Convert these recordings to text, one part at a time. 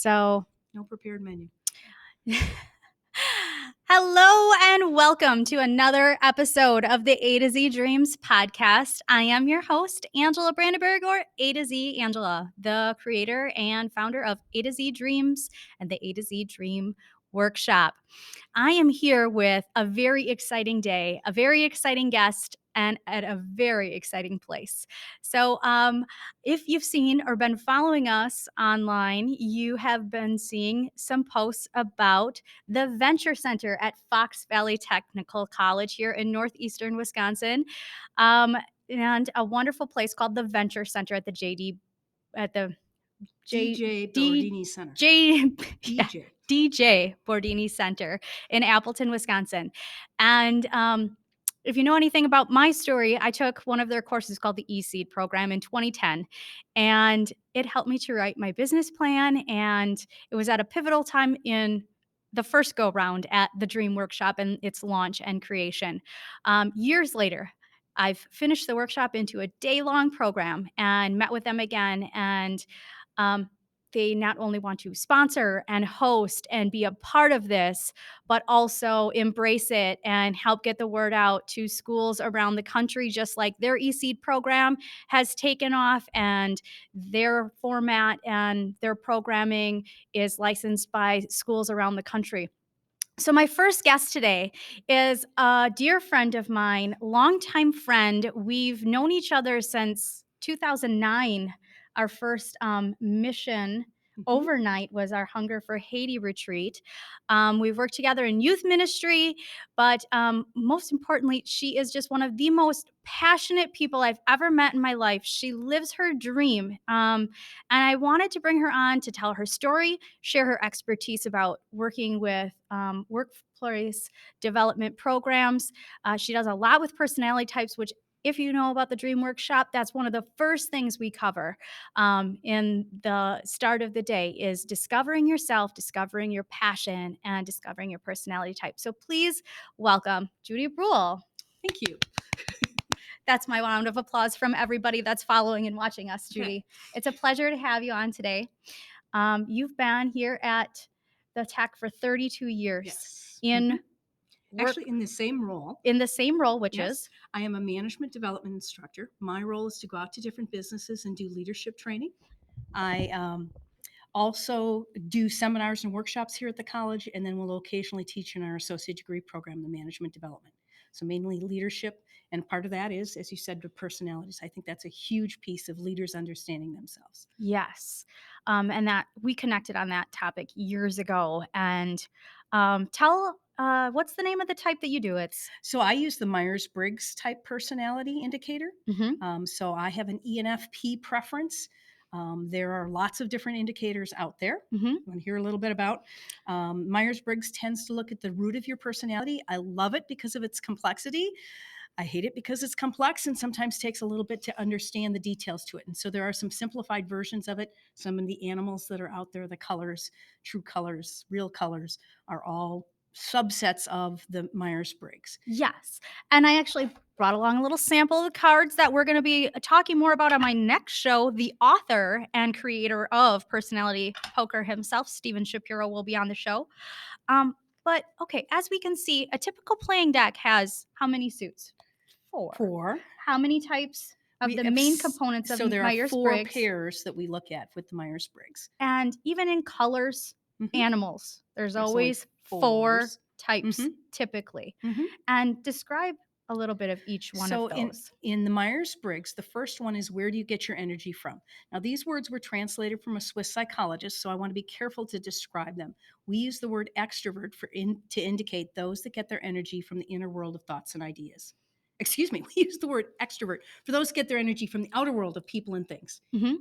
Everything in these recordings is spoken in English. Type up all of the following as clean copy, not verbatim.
So, No prepared menu. hello and welcome to another episode of the A2Z Dreamz podcast. I am your host, Angela Brandenburg, or A2Z Angela, the creator and founder of A2Z Dreamz and the A2Z Dream Workshop. I am here with a very exciting day, a very exciting guest, and at a very exciting place. So, if you've seen or been following us online, you have been seeing some posts about the Venture Center at Fox Valley Technical College here in northeastern Wisconsin, and a wonderful place called the Venture Center at the DJ Bordini Center. Yeah, DJ Bordini Center in Appleton, Wisconsin. And if you know anything about my story, I took one of their courses called the eSeed program in 2010, and it helped me to write my business plan. And it was at a pivotal time in the first go round at the Dream Workshop and its launch and creation. Years later, I've finished the workshop into a day-long program and met with them again. And they not only want to sponsor and host and be a part of this, but also embrace it and help get the word out to schools around the country, just like their eSeed program has taken off and their format and their programming is licensed by schools around the country. So, my first guest today is a dear friend of mine, longtime friend. We've known each other since 2009. Our first mission overnight was our Hunger for Haiti retreat. We've worked together in youth ministry, but most importantly, she is just one of the most passionate people I've ever met in my life. She lives her dream. And I wanted to bring her on to tell her story, share her expertise about working with workplace development programs. She does a lot with personality types, which, if you know about the Dream Workshop, that's one of the first things we cover in the start of the day is discovering yourself, discovering your passion, and discovering your personality type. So please welcome Judy Bruhl. Thank you. That's my round of applause from everybody that's following and watching us, Judy. It's a pleasure to have you on today. You've been here at the Tech for 32 years. Yes. Actually, in the same role. In the same role, which Yes. is? I am a management development instructor. My role is to go out to different businesses and do leadership training. I also do seminars and workshops here at the college, and then we'll occasionally teach in our associate degree program, the management development. So mainly leadership, and part of that is, as you said, the personalities. I think that's a huge piece of leaders understanding themselves. Yes. And that we connected on that topic years ago. And tell what's the name of the type that you do? So I use the Myers-Briggs type personality indicator. So I have an ENFP preference. There are lots of different indicators out there. You want to hear a little bit about Myers-Briggs tends to look at the root of your personality. I love it because of its complexity. I hate it because it's complex and sometimes takes a little bit to understand the details to it. And so there are some simplified versions of it. Some of the animals that are out there, the colors, true colors, real colors, are all subsets of the Myers-Briggs. Yes. And I actually brought along a little sample of the cards that we're going to be talking more about on my next show. The author and creator of Personality Poker himself, Steven Shapiro, will be on the show. But okay, as we can see, a typical playing deck has how many suits? Four. How many types of the main components of So there are four Myers-Briggs? pairs that we look at with the Myers-Briggs. And even in colors, animals, there's always four types typically. And describe a little bit of each one of those. So in the Myers-Briggs, the first one is, where do you get your energy from? Now, these words were translated from a Swiss psychologist, so I want to be careful to describe them. We use the word extrovert to indicate those that get their energy from the inner world of thoughts and ideas. We use the word extrovert for those that get their energy from the outer world of people and things.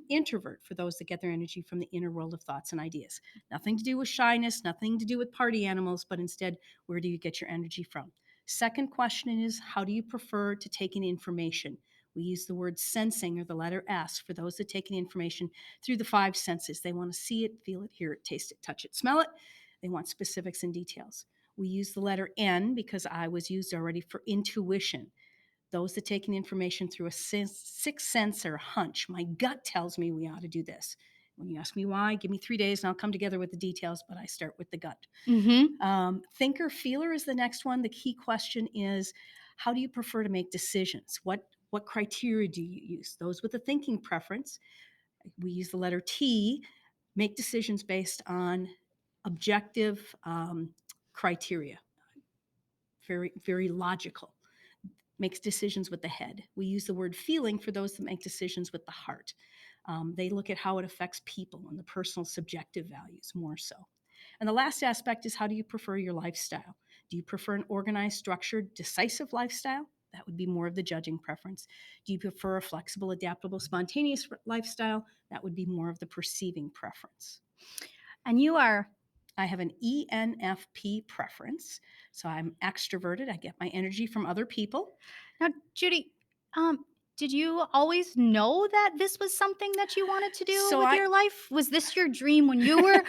Introvert for those that get their energy from the inner world of thoughts and ideas. Nothing to do with shyness, nothing to do with party animals, but instead, where do you get your energy from? Second question is, how do you prefer to take in information? We use the word sensing, or the letter S, for those that take in information through the five senses. They want to see it, feel it, hear it, taste it, touch it, smell it. They want specifics and details. We use the letter N because I was used already for intuition. Those that take in information through a sixth sense or hunch. My gut tells me we ought to do this. When you ask me why, give me 3 days and I'll come together with the details, but I start with the gut. Mhm. Thinker feeler is the next one. The key question is, how do you prefer to make decisions? What criteria do you use? Those with a thinking preference, we use the letter T, make decisions based on objective criteria, very, very logical. Makes decisions with the head. We use the word feeling for those that make decisions with the heart. They look at how it affects people and the personal subjective values more so. And the last aspect is, how do you prefer your lifestyle? Do you prefer an organized, structured, decisive lifestyle? That would be more of the judging preference. Do you prefer a flexible, adaptable, spontaneous lifestyle? That would be more of the perceiving preference. And you are I have an ENFP preference. So I'm extroverted. I get my energy from other people. now, Judy, um, did you always know that this was something that you wanted to do So with I your life? Was this your dream when you were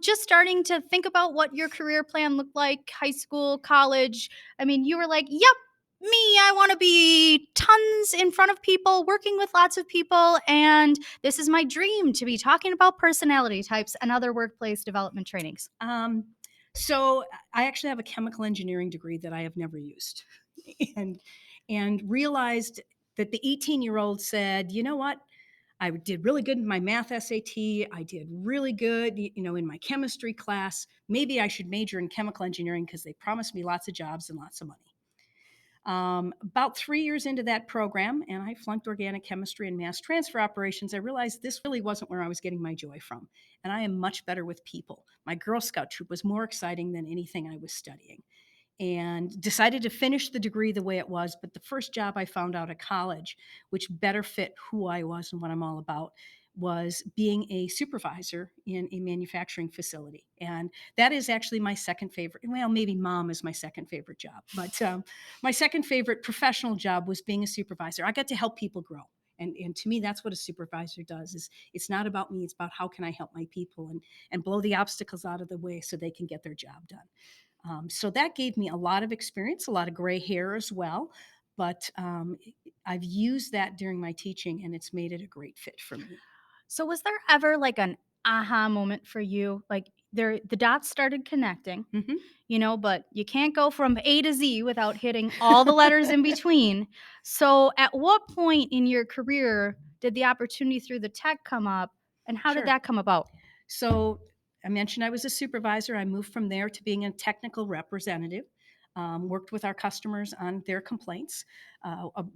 just starting to think about what your career plan looked like, high school, college? I mean, you were like, "Yep, me, I want to be tons in front of people, working with lots of people, and this is my dream to be talking about personality types and other workplace development trainings." Um, so I actually have a chemical engineering degree that I have never used, and realized that the 18-year-old said, you know what, I did really good in my math SAT. I did really good, in my chemistry class. Maybe I should major in chemical engineering because they promised me lots of jobs and lots of money. About 3 years into that program, and I flunked organic chemistry and mass transfer operations, I realized this really wasn't where I was getting my joy from. And I am much better with people. My Girl Scout troop was more exciting than anything I was studying, and decided to finish the degree the way it was. But the first job I found out of college, which better fit who I was and what I'm all about, was being a supervisor in a manufacturing facility. And that is actually my second favorite. Well, maybe mom is my second favorite job, but my second favorite professional job was being a supervisor. I got to help people grow. And to me, that's what a supervisor does. Is it's not about me, it's about how can I help my people and blow the obstacles out of the way so they can get their job done. So that gave me a lot of experience, a lot of gray hair as well. But I've used that during my teaching, and it's made it a great fit for me. So was there ever like an aha moment for you? Like the dots started connecting, Mhm. but you can't go from A to Z without hitting all the letters in between. So at what point in your career did the opportunity through the tech come up, and how did Sure. that come about? So I mentioned I was a supervisor. I moved from there to being a technical representative. Worked with our customers on their complaints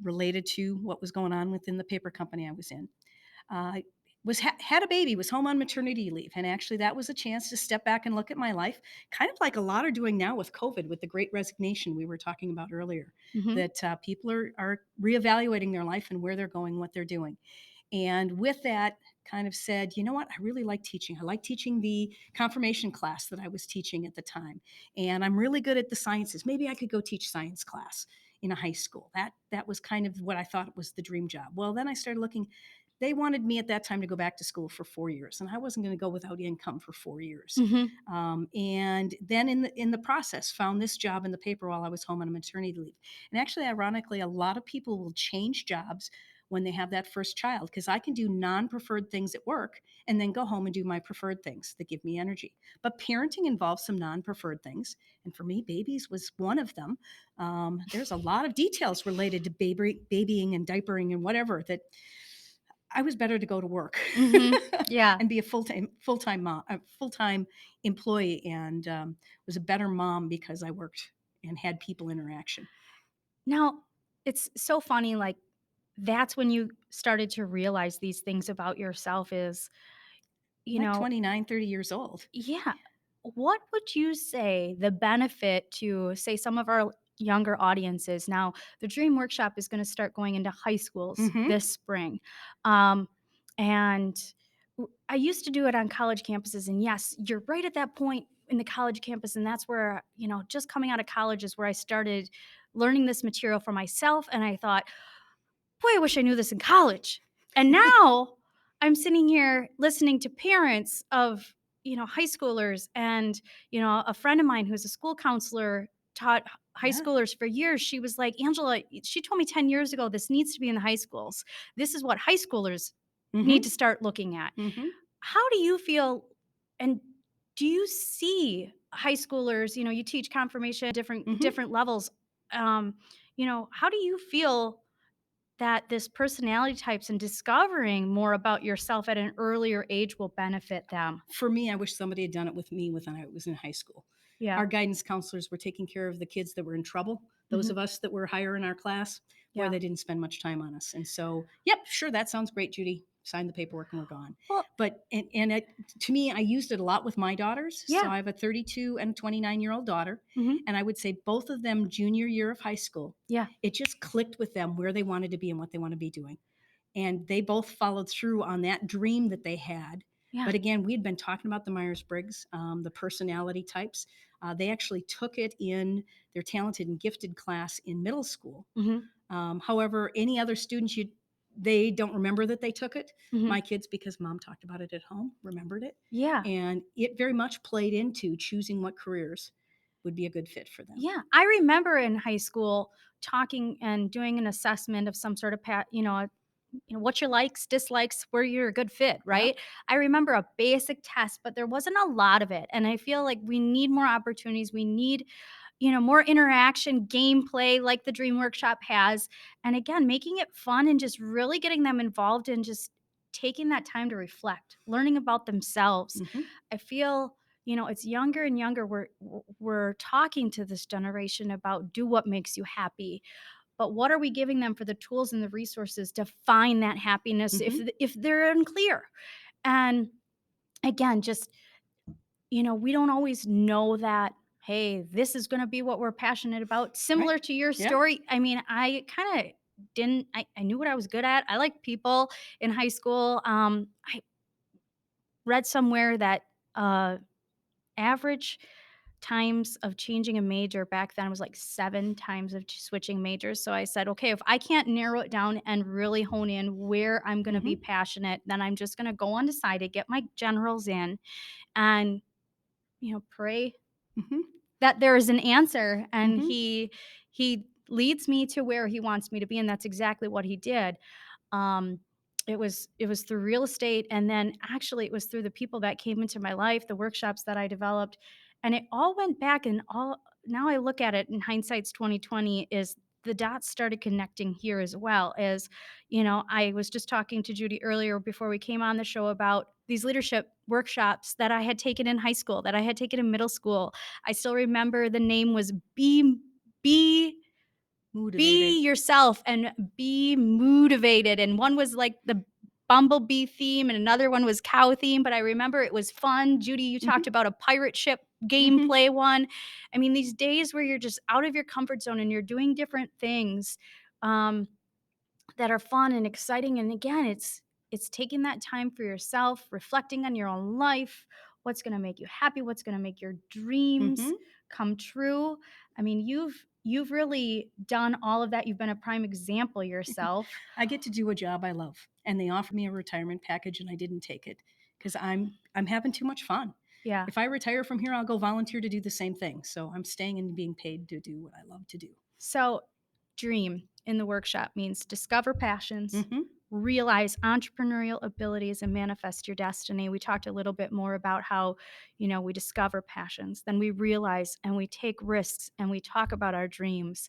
related to what was going on within the paper company I was in. Had a baby, was home on maternity leave, and actually that was a chance to step back and look at my life, kind of like a lot are doing now with COVID, with the Great Resignation we were talking about earlier. Mhm. That people are reevaluating their life and where they're going, what they're doing. And with that, kind of said, you know what, I really like teaching. I like teaching the confirmation class that I was teaching at the time. And I'm really good at the sciences. Maybe I could go teach science class in a high school. That was kind of what I thought was the dream job. Well, then I started looking. They wanted me at that time to go back to school for 4 years, and I wasn't going to go without income for 4 years. Mhm. And then in the process, found this job in the paper while I was home on a maternity leave. And actually, ironically, a lot of people will change jobs when they have that first child, because I can do non-preferred things at work and then go home and do my preferred things that give me energy. But parenting involves some non-preferred things, and for me, babies was one of them. There's a lot of details related to babying and diapering and whatever that I was better to go to work Mhm. Yeah. and be a full-time mom, a full-time employee, and was a better mom because I worked and had people interaction. Now, it's so funny, like, that's when you started to realize these things about yourself is, you Like know 29, 30 years old. yeah. What would you say the benefit to, say, some of our younger audiences? Now, the Dream Workshop is gonna start going into high schools Hmm. this spring, um, and I used to do it on college campuses, and yes, you're right at that point in the college campus, and that's where, just coming out of college is where I started learning this material for myself, and I thought, boy, I wish I knew this in college. And now I'm sitting here listening to parents of, high schoolers, and, a friend of mine who's a school counselor taught high Yeah. schoolers for years. She was like, Angela, she told me 10 years ago, this needs to be in the high schools. This is what high schoolers need to Hmm. start looking at. Hmm. how do you feel, and do you see high schoolers, you teach confirmation, Mhm. different levels, um, how do you feel that this personality types and discovering more about yourself at an earlier age will benefit them? For me, I wish somebody had done it with me when I was in high school. Yeah. Our guidance counselors were taking care of the kids that were in trouble. Those Mhm. of us that were higher in our class, boy, Yeah. they didn't spend much time on us. And so, yep, sure, that sounds great, Judy. Sign the paperwork and we're gone. Well, But to me, I used it a lot with my daughters. So yeah. I have a 32 and a 29-year-old daughter, Mhm. and I would say both of them junior year of high school. Yeah. It just clicked with them where they wanted to be and what they want to be doing, and they both followed through on that dream that they had. Yeah. But again, we had been talking about the Myers-Briggs, the personality types. They actually took it in their talented and gifted class in middle school. Mhm. However, any other students, they don't remember that they took it. Mhm. My kids, because mom talked about it at home, remembered it, Yeah. and it very much played into choosing what careers would be a good fit for them. Yeah. I remember in high school talking and doing an assessment of some sort of what your likes, dislikes, where you're a good fit, Yep. right? I remember a basic test, but there wasn't a lot of it. And I feel like we need more opportunities. We need, more interaction, gameplay like the Dream Workshop has. And again, making it fun and just really getting them involved and just taking that time to reflect, learning about themselves. Hmm. I feel, it's younger and younger. We're talking to this generation about do what makes you happy, but what are we giving them for the tools and the resources to find that happiness if Hmm. if they're unclear? And again, just, we don't always know that, hey, this is going to be what we're passionate about. Right. Similar to your Yeah. story, I mean, I kind of didn't I knew what I was good at. I liked people in high school. I read somewhere that average times of changing a major back then was like 7 times of switching majors. So I said, okay, if I can't narrow it down and really hone in where I'm going to be Hmm. passionate, then I'm just going to go undecided, get my generals in, and pray Hmm. that there is an answer, and Hmm. he leads me to where he wants me to be, and that's exactly what he did. um, it was through real estate, and then actually it was through the people that came into my life, the workshops that I developed, and it all went back, and all now I look at it in hindsight's 2020 is the dots started connecting here as well. As I was just talking to Judy earlier before we came on the show about these leadership workshops that I had taken in high school, that I had taken in middle school. I still remember the name was be Motivated. be yourself and be motivated. And one was like the bumblebee theme and another one was cow theme, but I remember it was fun. Judy, you talked Hmm. about a pirate ship Hmm. gameplay one. I mean, these days where you're just out of your comfort zone and you're doing different things, um, that are fun and exciting. And again, it's taking that time for yourself, reflecting on your own life, what's going to make you happy, what's going to make your dreams Hmm. come true. I mean, you've really done all of that. You've been a prime example yourself. I get to do a job I love, and they offered me a retirement package, and I didn't take it because I'm having too much fun. Yeah. If I retire from here, I'll go volunteer to do the same thing. So I'm staying and being paid to do what I love to do. So, dream in the workshop means discover passions, Hmm. realize entrepreneurial abilities, and manifest your destiny. We talked a little bit more about how, we discover passions, then we realize and we take risks and we talk about our dreams.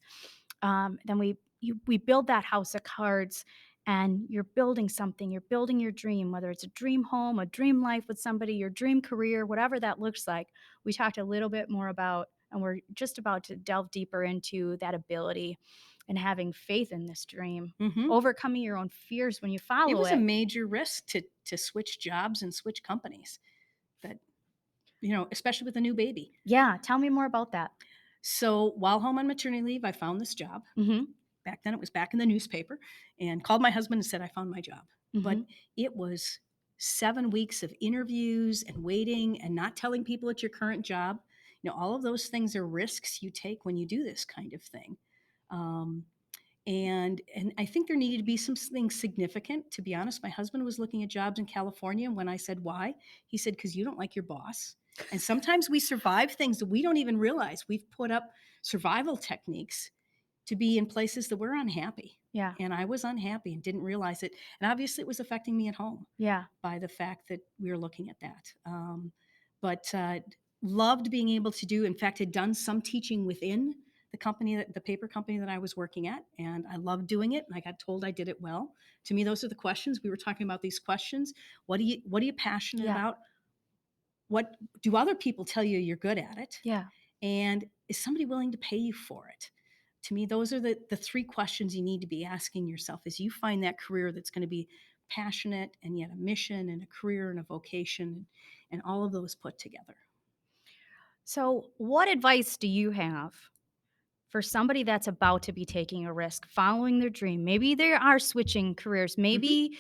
Then we build that house of cards, and you're building something. You're building your dream, whether it's a dream home, a dream life with somebody, your dream career, whatever that looks like. We talked a little bit more about, and we're just about to delve deeper into that ability and having faith in this dream, Hmm. overcoming your own fears when you It follow was a it. major risk to switch jobs and switch companies, but especially with a new baby. Yeah, tell me more about that. So while home on maternity leave, I found this job. Mhm. Back then, it was back in the newspaper, and called my husband and said I found my job. But Mhm. it was 7 weeks of interviews and waiting and not telling people at your current job. All of those things are risks you take when you do this kind of thing. Um, and I think there needed to be something significant. To be honest, my husband was looking at jobs in California, and when I said why, he said because you don't like your boss. And sometimes we survive things that we don't even realize. We've put up survival techniques to be in places that we're unhappy. Yeah. And I was unhappy and didn't realize it. And obviously, it was affecting me at home Yeah. by the fact that we were looking at that. But loved being able to do, in fact, had done some teaching within the company, the paper company that I was working at. And I loved doing it. And I got told I did it well. To me, those are the questions. We were talking about these questions. What are you passionate Yeah. about? What do other people tell you you're good at it? Yeah. And is somebody willing to pay you for it? To me, those are the three questions you need to be asking yourself as you find that career that's going to be passionate and yet a mission and a career and a vocation and all of those put together. So, what advice do you have for somebody that's about to be taking a risk, following their dream? Maybe they are switching careers. Mhm. Maybe,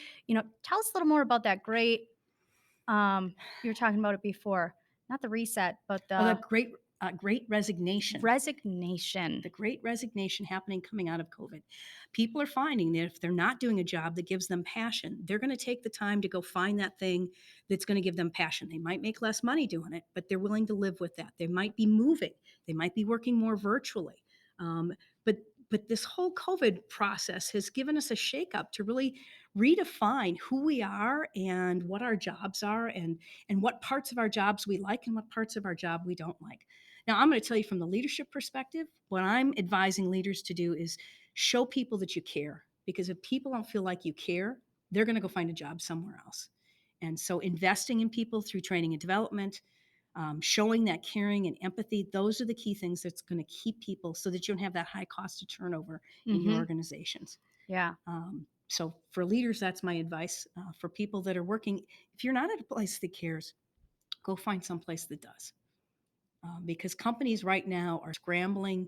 tell us a little more about that great you were talking about it before. Not the reset, but Oh, the the great resignation. resignation. The great resignation happening coming out of COVID. People are finding that if they're not doing a job that gives them passion, they're going to take the time to go find that thing that's going to give them passion. They might make less money doing it, but they're willing to live with that. They might be moving, they might be working more virtually. Um, but but this whole COVID process has given us a shakeup to really redefine who we are and what our jobs are and what parts of our jobs we like and what parts of our job we don't like. Now, I'm going to tell you from the leadership perspective, what I'm advising leaders to do is show people that you care. Because if people don't feel like you care, they're going to go find a job somewhere else. And so, investing in people through training and development, showing that caring and empathy, those are the key things that's going to keep people so that you don't have that high cost of turnover in your Mhm. organizations. Yeah. So, for leaders, that's my advice. For people that are working, if you're not at a place that cares, go find some place that does. Because companies right now are scrambling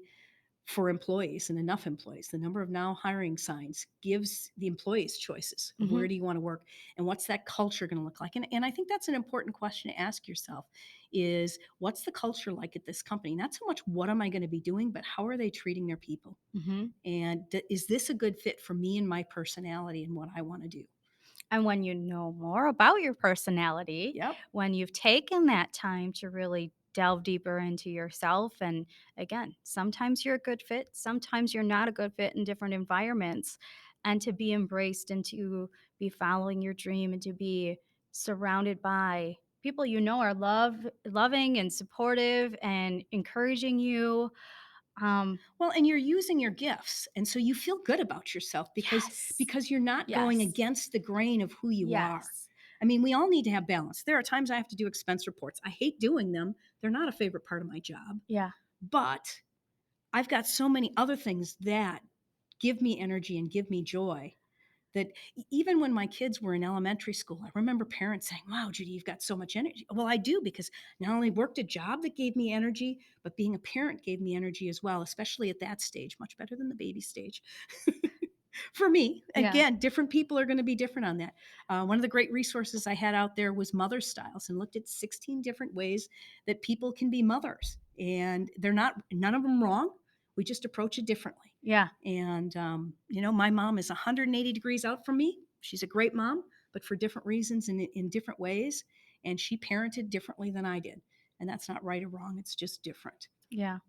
for employees and enough employees. The number of now hiring signs gives the employees choices of where Mhm. do you want to work and what's that culture going to look like. And I think that's an important question to ask yourself is what's the culture like at this company? Not so much what am I going to be doing, but how are they treating their people? Mhm. And is this a good fit for me and my personality and what I want to do? And when you know more about your personality, Yep. when you've taken that time to really delve deeper into yourself, and again, sometimes you're a good fit, sometimes you're not a good fit in different environments, and to be embraced and to be following your dream and to be surrounded by people are loving and supportive and encouraging you. Um, Well, and you're using your gifts, and so you feel good about yourself because yes, because you're not going yes, against the grain of who you are. yes, I mean, we all need to have balance. There are times I have to do expense reports. I hate doing them. They're not a favorite part of my job, yeah, but I've got so many other things that give me energy and give me joy that even when my kids were in elementary school, I remember parents saying, "Wow, Judy, you've got so much energy." Well, I do because not only worked a job that gave me energy, but being a parent gave me energy as well, especially at that stage, much better than the baby stage. For me, yeah, again, different people are going to be different on that. One of the great resources I had out there was Mother Styles and looked at 16 different ways that people can be mothers. And they're not, none of them wrong. We just approach it differently. yeah, And, my mom is 180 degrees out from me. She's a great mom, but for different reasons and in different ways. And she parented differently than I did. And that's not right or wrong, it's just different. yeah.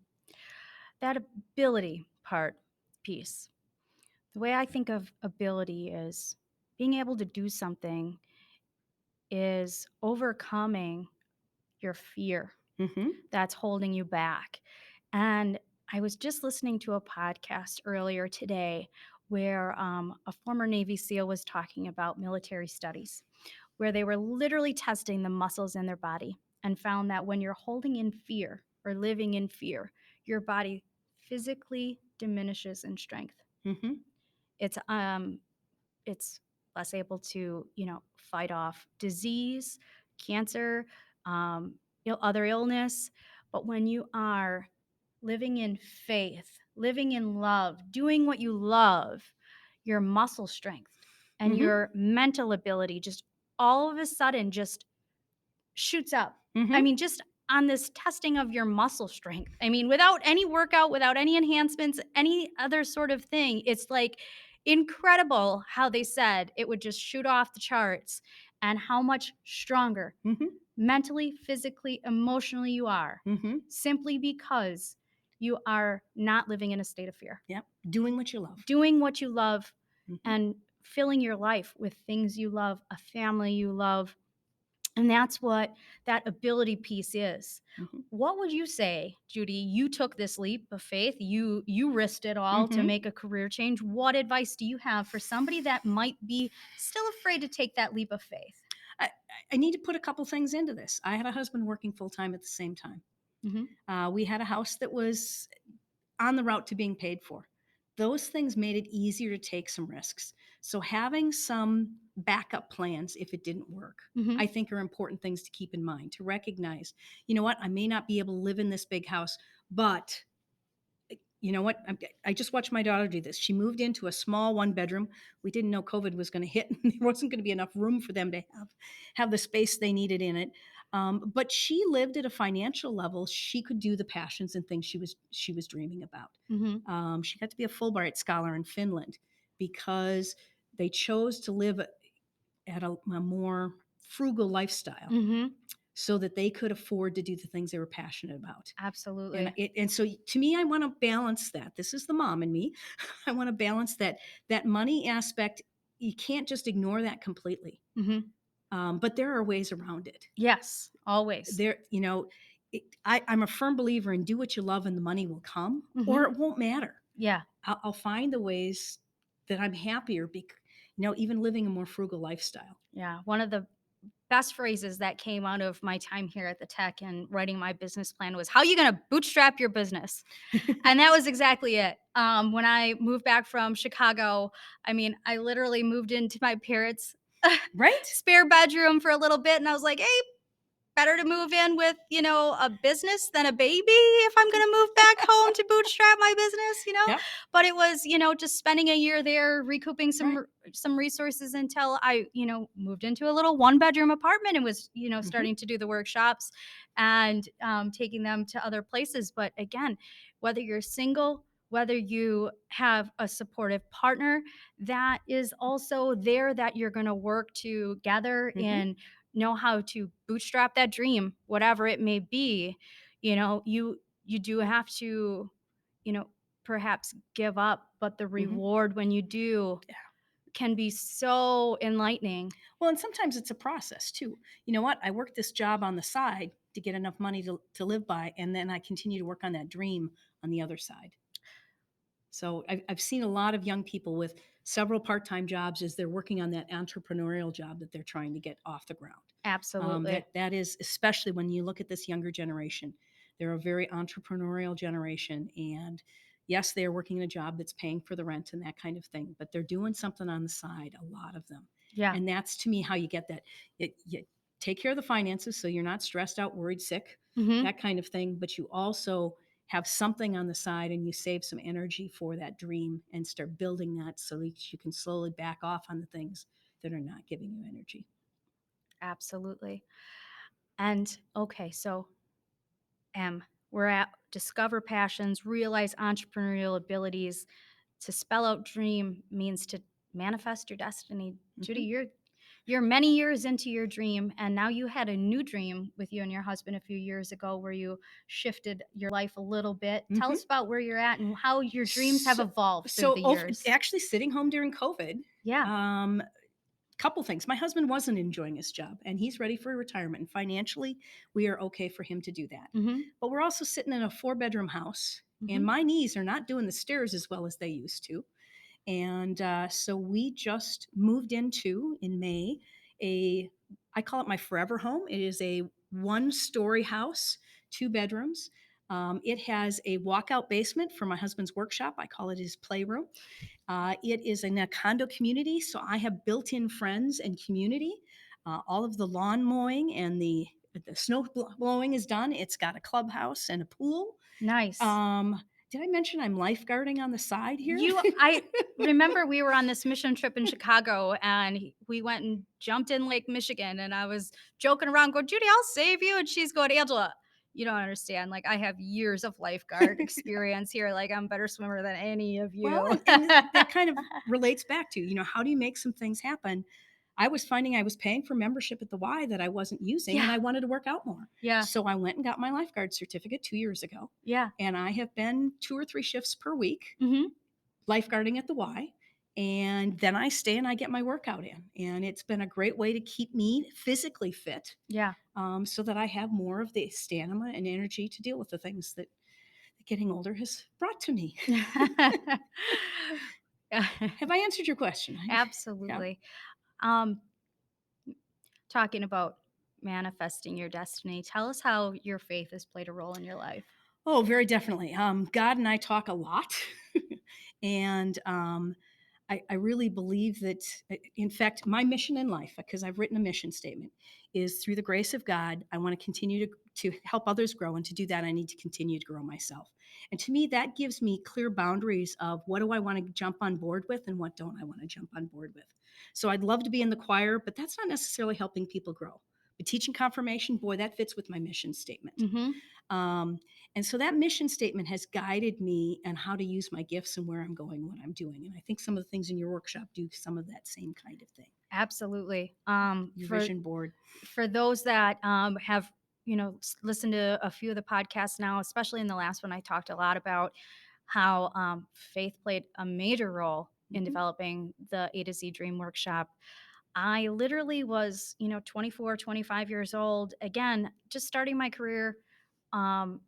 That ability piece. The way I think of ability is being able to do something is overcoming your fear Hmm. that's holding you back. And I was just listening to a podcast earlier today where a former Navy SEAL was talking about military studies, where they were literally testing the muscles in their body and found that when you're holding in fear or living in fear, your body physically diminishes in strength. Hmm. It's it's less able to, fight off disease, cancer, other illness. But when you are living in faith, living in love, doing what you love, your muscle strength and Hmm. your mental ability just all of a sudden just shoots up. I Hmm. mean, just on this testing of your muscle strength. I mean, without any workout, without any enhancements, any other sort of thing, it's like incredible how they said it would just shoot off the charts and how much stronger Hmm. mentally, physically, emotionally you are Hmm. simply because you are not living in a state of fear. Yep. Doing what you love. Doing what you love Mhm. and filling your life with things you love, a family you love. And that's what that ability piece is. Mhm. What would you say, Judy? You took this leap of faith. You risked it all to Mhm. make a career change. What advice do you have for somebody that might be still afraid to take that leap of faith? I, I need to put a couple things into this. I had a husband working full time at the same time. Mhm. We had a house that was on the route to being paid for. Those things made it easier to take some risks. So having some backup plans if it didn't work, Mhm. I think are important things to keep in mind, to recognize, you know what, I may not be able to live in this big house, but you know what? I just watched my daughter do this. She moved into a small one bedroom. We didn't know COVID was going to hit. And there wasn't going to be enough room for them to have the space they needed in it. But she lived at a financial level. She could do the passions and things she was dreaming about. Mhm. She got to be a Fulbright scholar in Finland because they chose to live at a more frugal lifestyle Mhm. so that they could afford to do the things they were passionate about. And Absolutely. so to me, I want to balance that. This is the mom in me. I want to balance that money aspect. You can't just ignore that completely. Mhm. But there are ways around it. Yes, always. There, I'm a firm believer in do what you love and the money will come, or Mhm. it won't matter. Yeah. I'll find the ways that I'm happier. Even living a more frugal lifestyle. Yeah. One of the best phrases that came out of my time here at the tech and writing my business plan was, "How are you going to bootstrap your business?" And that was exactly it. When I moved back from Chicago, I mean, I literally moved into my parents' Right? spare bedroom for a little bit, and I was like, "Hey, better to move in with, a business than a baby if I'm going to move back home to bootstrap my business." Yep. But it was, just spending a year there, recouping Right. some resources until I, moved into a little one bedroom apartment and was, Hmm. starting to do the workshops and taking them to other places. But again, whether you're single, whether you have a supportive partner that is also there that you're going to work together Hmm. and know how to bootstrap that dream, whatever it may be, you do have to, you know, perhaps give up, but the Hmm. reward when you do can be so enlightening. Well, and sometimes it's a process too. You know what? I work this job on the side to get enough money to live by, and then I continue to work on that dream on the other side. So I've seen a lot of young people with several part-time jobs as they're working on that entrepreneurial job that they're trying to get off the ground. Absolutely. That is especially when you look at this younger generation. They're a very entrepreneurial generation, and yes, they are working in a job that's paying for the rent and that kind of thing, but they're doing something on the side. A lot of them, Yeah. and that's to me how you get that. You take care of the finances so you're not stressed out, worried, sick, Mhm. that kind of thing. But you also have something on the side and you save some energy for that dream and start building that so that you can slowly back off on the things that are not giving you energy. Absolutely. And okay, so we're at discover passions, realize entrepreneurial abilities. To spell out dream means to manifest your destiny. Judy, Hmm. you're many years into your dream, and now you had a new dream with you and your husband a few years ago where you shifted your life a little bit. Tell Hmm. us about where you're at and how your dreams have So, evolved through so the years. actually, sitting home during COVID, Yeah. um, couple things. My husband wasn't enjoying his job, and he's ready for retirement. And financially, we are okay for him to do that. Mhm. But we're also sitting in a four-bedroom house, and Mhm. my knees are not doing the stairs as well as they used to. And so we just moved into in May a I call it my forever home. It is a one-story house, two bedrooms. It has a walkout basement for my husband's workshop. I call it his playroom. It is in a condo community, so I have built-in friends and community. All of the lawn mowing and the snow blowing is done. It's got a clubhouse and a pool. Nice. Um, did I mention I'm lifeguarding on the side here? I remember we were on this mission trip in Chicago and we went and jumped in Lake Michigan and I was joking around going, "Judy, I'll save you." And she's going, "Angela, you don't understand. Like I have years of lifeguard experience here. Like I'm a better swimmer than any of Well, you." and that kind of relates back to, how do you make some things happen? I was finding I was paying for membership at the Y that I wasn't using, and Yeah. I wanted to work out more. Yeah. So I went and got my lifeguard certificate 2 years ago, Yeah. and I have been 2 or 3 shifts per week Mhm. lifeguarding at the Y. And then I stay and I get my workout in. And it's been a great way to keep me physically fit, Yeah. so that I have more of the stamina and energy to deal with the things that getting older has brought to me. Have I answered your question? Yeah. Absolutely. Um, Talking about manifesting your destiny, tell us how your faith has played a role in your life. Oh, very definitely. God and I talk a lot. and I really believe that, in fact, my mission in life, because I've written a mission statement, is through the grace of God, I want to continue to help others grow. And to do that, I need to continue to grow myself. And to me, that gives me clear boundaries of what do I want to jump on board with and what don't I want to jump on board with. So I'd love to be in the choir, but that's not necessarily helping people grow. But teaching confirmation, boy, that fits with my mission statement. Mhm. Um, and so that mission statement has guided me on how to use my gifts and where I'm going, what I'm doing. And I think some of the things in your workshop do some of that same kind of thing. Absolutely. Your vision board. For those that have listened to a few of the podcasts now, especially in the last one, I talked a lot about how faith played a major role in Hmm. developing the A2Z Dream Workshop. I literally was, 24, 25 years old, again, just starting my career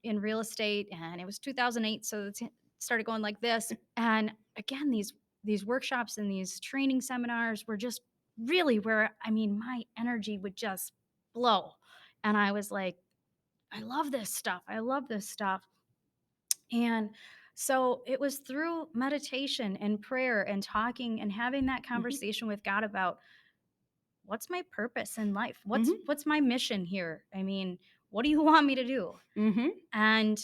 in real estate, and it was 2008, so it started going like this. And again, these workshops and these training seminars were just really where, I mean, my energy would just blow. And I was like, I love this stuff. I love this stuff. And so it was through meditation and prayer and talking and having that Hmm. conversation with God about what's my purpose in life? Hmm. What's my mission here? I mean, what do you want me to do? Hmm. And,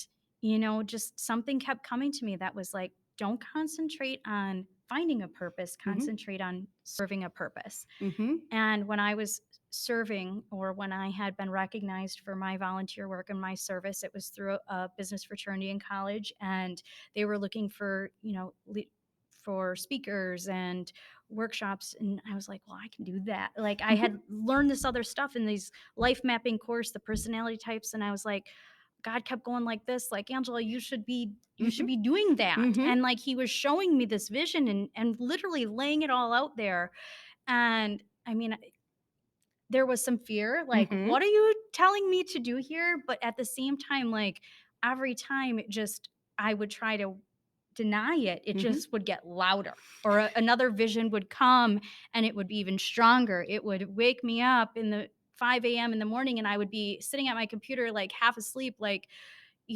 just something kept coming to me that was like, don't concentrate on finding a purpose, Hmm. concentrate on serving a purpose. Hmm. And when I was serving, or when I had been recognized for my volunteer work and my service, it was through a business fraternity in college, and they were looking for, for speakers and workshops. And I was like, well, I can do that. Like, I had Hmm. learned this other stuff in these life mapping course, the personality types. And I was like, God kept going like this, like, Angela, you should Hmm. be doing that. Hmm. And like, he was showing me this vision and literally laying it all out there. And I mean, there was some fear, like, Hmm. "What are you telling me to do here?" But at the same time, like, every time I would try to deny it, it Hmm. just would get louder, or another vision would come, and it would be even stronger. It would wake me up in the 5 a.m. in the morning, and I would be sitting at my computer, like, half asleep, like,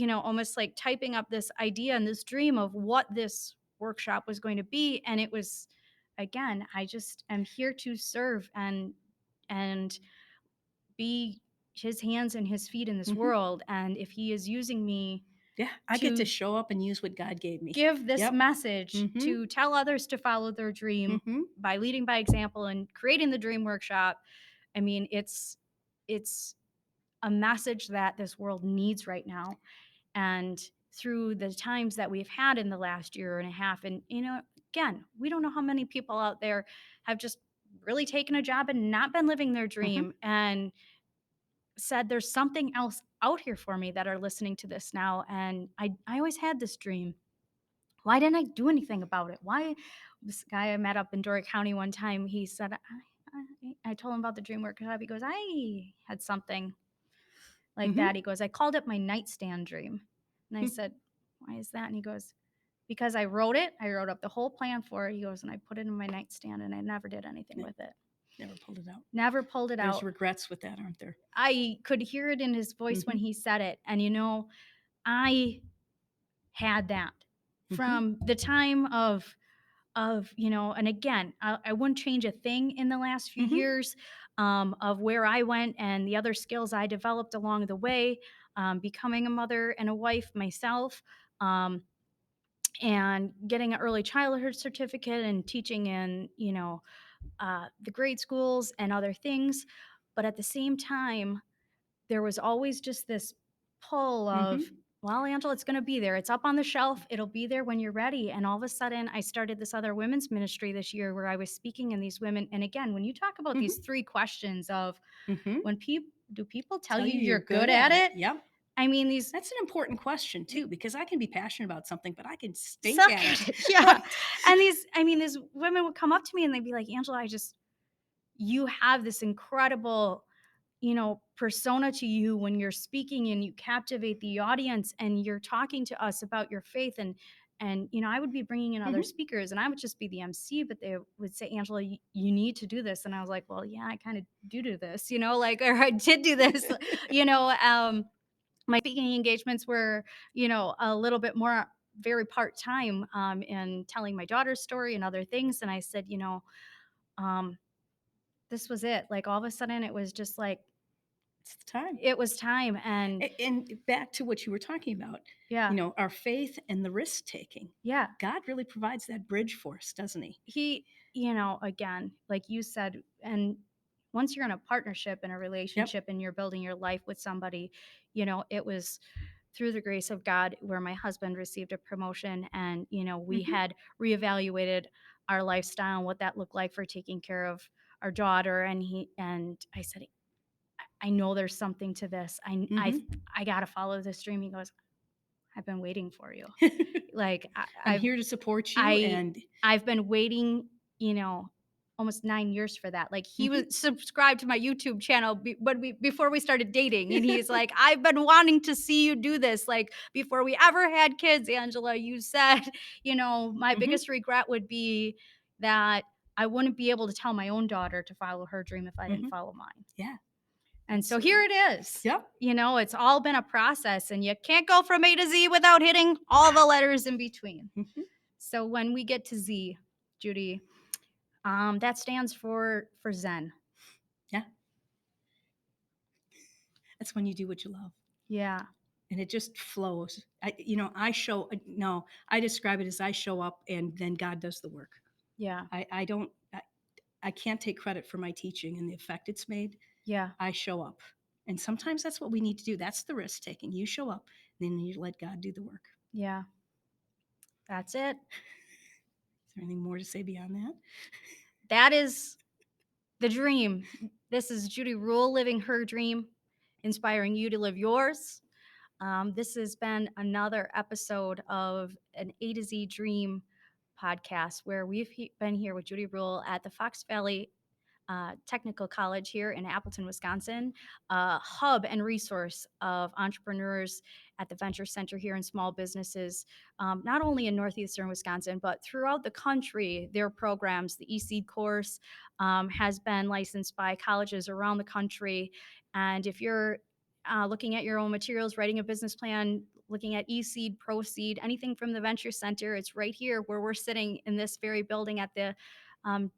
almost like typing up this idea and this dream of what this workshop was going to be. And it was, again, I just am here to serve and be his hands and his feet in this Hmm. world. And if he is using me Yeah. I get to to show up and use what God gave me. give this Yep. message Hmm. to tell others to follow their dream Hmm. by leading by example and creating the dream workshop, I mean, it's a message that this world needs right now. And through the times that we've had in the last year and a half, and again, we don't know how many people out there have just really taken a job and not been living their Hmm. dream, and said there's something else out here for me, that are listening to this now. And I always had this dream. Why didn't I do anything about it? Why? This guy I met up in Door County one time, he said, I told him about the dream workshop. He goes, I had something like Hmm. that. He goes, I called it my nightstand dream. And I said, why is that? And he goes, because I wrote it. I wrote up the whole plan for it. He goes, and I put it in my nightstand, and I never did anything Yeah. with it. Never pulled it out. Never pulled it There's out. regrets with that, aren't there? I could hear it in his voice when Hmm. he said it. And, I had that Hmm. from the time of and again, I wouldn't change a thing in the last few Hmm. years, of where I went and the other skills I developed along the way, becoming a mother and a wife myself, and getting an early childhood certificate and teaching in the grade schools and other things. But at the same time, there was always just this pull Hmm. of well, Angela, it's going to be there. It's up on the shelf. It'll be there when you're ready. And all of a sudden, I started this other women's ministry this year where I was speaking in these women. And again, when you talk about these Mhm. three questions of Mhm. when people do people tell Tell you you you're you're good good at at it. it? Yep. I mean, these That's an important question the, too, because I can be passionate about something, but I can stink suck at it. at it. Yeah. Right. And these, I mean, these women would come up to me and they'd be like, Angela, you have this incredible persona to you when you're speaking and you captivate the audience and you're talking to us about your faith and I would be bringing in other Mhm. speakers and I would just be the MC, but they would say, Angela, you need to do this. And I was like, well, yeah, I kind of do this, like, or I did do this, you know, my speaking engagements were, a little bit more very part-time in telling my daughter's story and other things. And I said, um, this was it. Like all of a sudden it was just like, It's the time. it was time, and And back to what you were talking about, yeah, our faith and the risk taking. yeah. God really provides that bridge for us, doesn't he? He, again, like you said, and once you're in a partnership and a Yep. relationship and you're building your life with somebody, it was through the grace of God where my husband received a promotion and, we Mhm. had reevaluated our lifestyle and what that looked like for taking care of our daughter. And I said, I know there's something to this. Mhm. I got to follow this dream. He goes, I've been waiting for you. Like I'm here to support you I and I've been waiting, you know, almost 9 years for that. Like he was Mhm. subscribed to my YouTube channel before we started dating and he's like, "I've been wanting to see you do this. Like before we ever had kids, Angela, you said, my Mhm. biggest regret would be that I wouldn't be able to tell my own daughter to follow her dream if I didn't Mhm. follow mine." Yeah, And so here absolutely. it is. Yep. It's all been a process and you can't go from A to Z without hitting all the letters in between. Mhm. So when we get to Z, Judy, that stands for Zen. Yeah, that's when you do what you love Yeah, and it just flows. I show no, I describe it as I show up and then God does the work. yeah, I don't I can't take credit for my teaching and the effect it's made. yeah, I show up. And sometimes that's what we need to do. That's the risk taking. You show up, then you let God do the work. yeah. That's it. Is there anything more to say beyond that? That is the dream. This is Judy Ruhl living her dream, inspiring you to live yours. This has been another episode of an A to Z Dream podcast where been here with Judy Ruhl at the Fox Valley Technical College here in Appleton, Wisconsin, a hub and resource of entrepreneurs at the Venture Center here in small businesses, not only in Northeastern Wisconsin, but throughout the country. Their programs, the eSeed course, has been licensed by colleges around the country. And if you're looking at your own materials, writing a business plan, looking at eSeed, ProSeed, anything from the Venture Center, it's right here where we're sitting in this very building at the um,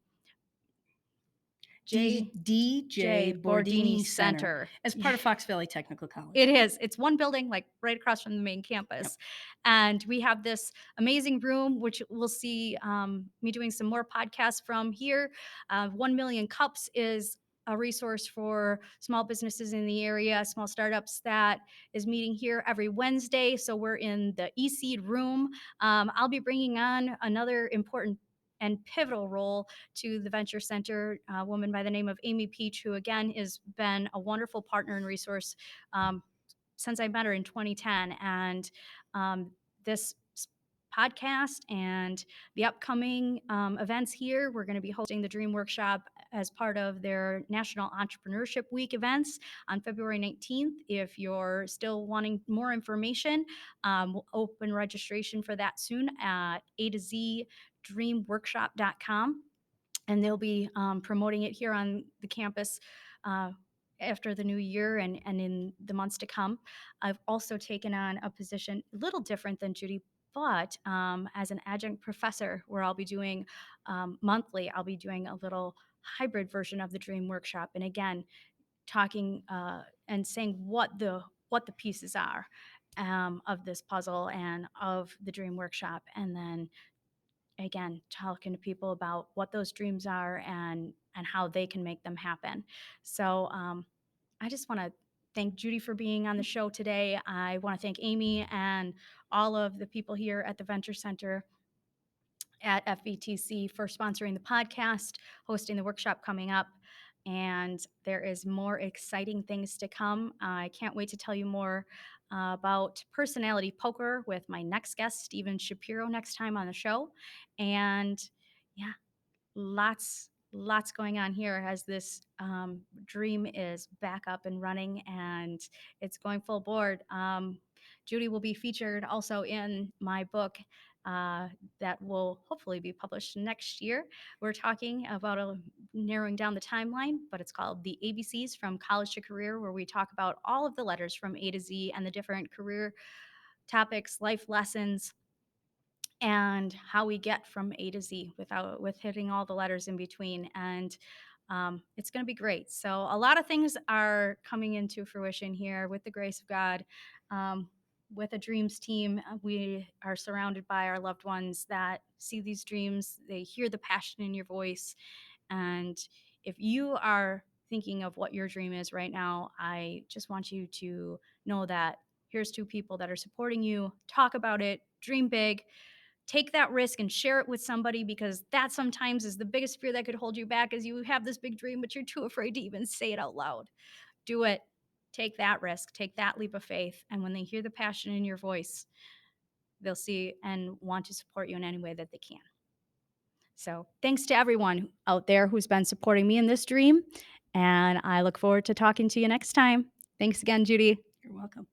J DJ J. Bordini Bordini Center Center. as part of Fox Valley Technical It College. is. It's one building, like right across from the main Yep. campus. And we have this amazing room, which we'll see me doing some more podcasts from here. 1 Million Cups is a resource for small businesses in the area, small startups that is meeting here every Wednesday. So we're in the eSeed room. I'll be bringing on another important and pivotal role to the Venture Center, a woman by the name of Amy Peach, who again has been a wonderful partner and resource um, since I met her in 2010. And this podcast and the upcoming events here, we're going to be hosting the Dream Workshop as part of their National Entrepreneurship Week events on February 19th. If you're still wanting more information, we'll open registration for that soon at A to Z dreamworkshop.com, and they'll be promoting it here on the campus uh, after the new year and in the months to come. I've also taken on a position a little different than Judy, but as an adjunct professor, where I'll be doing monthly, I'll be doing a little hybrid version of the Dream Workshop, and again, talking and saying what the pieces are of this puzzle and of the Dream Workshop, and then again talking to people about what those dreams are and how they can make them happen. So I just want to thank Judy for being on the show today. I want to thank Amy and all of the people here at the Venture Center at FVTC for sponsoring the podcast, hosting the workshop coming up. And there is more exciting things to come. I can't wait to tell you more about personality poker with my next guest, Steven Shapiro, next time on the show. And yeah, lots going on here as this dream is back up and running and it's going full board. Judy will be featured also in my book uh, that will hopefully be published next year. We're talking about narrowing down the timeline, but it's called The ABCs from College to Career, where we talk about all of the letters from A to Z and the different career topics, life lessons, and how we get from A to Z with hitting all the letters in between. And it's going to be great. So a lot of things are coming into fruition here with the grace of God. Um, with a Dreamz team, we are surrounded by our loved ones that see these dreams. They hear the passion in your voice. And if you are thinking of what your dream is right now, I just want you to know that here's two people that are supporting you. Talk about it, dream big, take that risk and share it with somebody, because that sometimes is the biggest fear that could hold you back, is you have this big dream but you're too afraid to even say it out loud. Do it. Take that risk, take that leap of faith, and when they hear the passion in your voice, they'll see and want to support you in any way that they can. So thanks to everyone out there who's been supporting me in this dream, and I look forward to talking to you next time. Thanks again, Judy. You're welcome.